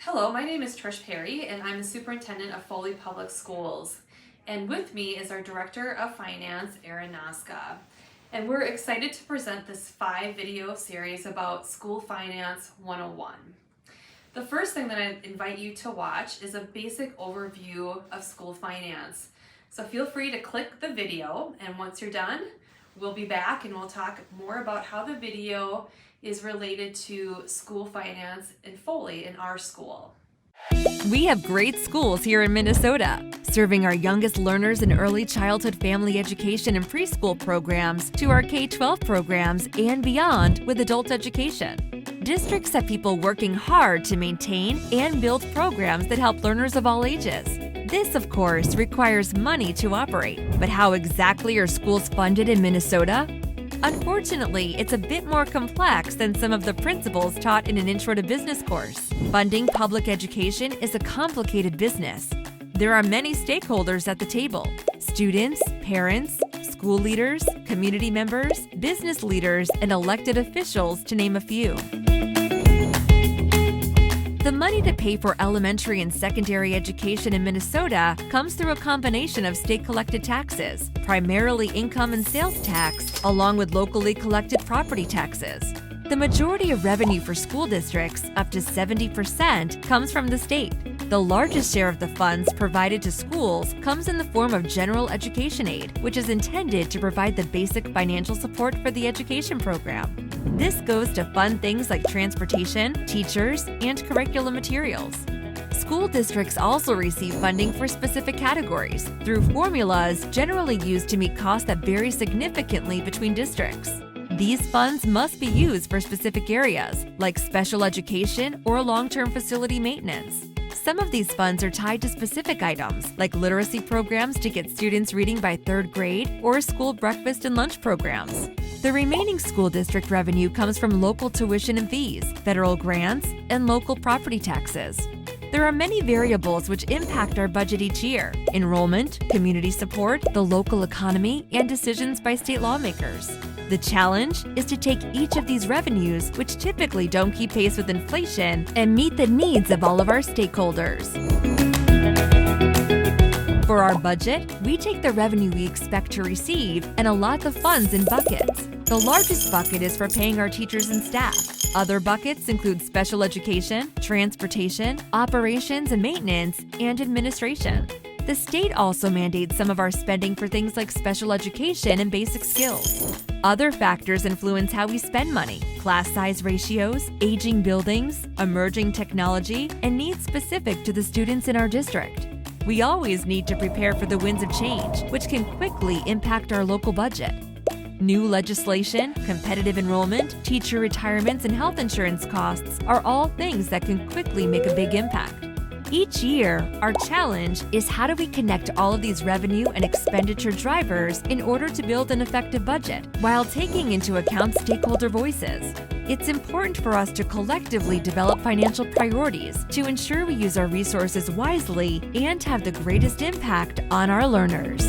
Hello, my name is Trish Perry, and I'm the superintendent of Foley Public Schools. And with me is our director of finance, Erin Noska. And we're excited to present this 5-video series about School Finance 101. The first thing that I invite you to watch is a basic overview of school finance. So feel free to click the video, and once you're done, we'll be back and we'll talk more about how the video is related to school finance and Foley in our school. We have great schools here in Minnesota, serving our youngest learners in early childhood family education and preschool programs to our K-12 programs and beyond with adult education. Districts have people working hard to maintain and build programs that help learners of all ages. This, of course, requires money to operate. But how exactly are schools funded in Minnesota? Unfortunately, it's a bit more complex than some of the principles taught in an Intro to Business course. Funding public education is a complicated business. There are many stakeholders at the table: students, parents, school leaders, community members, business leaders, and elected officials, to name a few. The money to pay for elementary and secondary education in Minnesota comes through a combination of state-collected taxes, primarily income and sales tax, along with locally collected property taxes. The majority of revenue for school districts, up to 70%, comes from the state. The largest share of the funds provided to schools comes in the form of general education aid, which is intended to provide the basic financial support for the education program. This goes to fund things like transportation, teachers, and curriculum materials. School districts also receive funding for specific categories through formulas generally used to meet costs that vary significantly between districts. These funds must be used for specific areas, like special education or long-term facility maintenance. Some of these funds are tied to specific items, like literacy programs to get students reading by 3rd grade or school breakfast and lunch programs. The remaining school district revenue comes from local tuition and fees, federal grants, and local property taxes. There are many variables which impact our budget each year: enrollment, community support, the local economy, and decisions by state lawmakers. The challenge is to take each of these revenues, which typically don't keep pace with inflation, and meet the needs of all of our stakeholders. For our budget, we take the revenue we expect to receive and allot the funds in buckets. The largest bucket is for paying our teachers and staff. Other buckets include special education, transportation, operations and maintenance, and administration. The state also mandates some of our spending for things like special education and basic skills. Other factors influence how we spend money: class size ratios, aging buildings, emerging technology, and needs specific to the students in our district. We always need to prepare for the winds of change, which can quickly impact our local budget. New legislation, competitive enrollment, teacher retirements, and health insurance costs are all things that can quickly make a big impact. Each year, our challenge is how do we connect all of these revenue and expenditure drivers in order to build an effective budget while taking into account stakeholder voices. It's important for us to collectively develop financial priorities to ensure we use our resources wisely and have the greatest impact on our learners.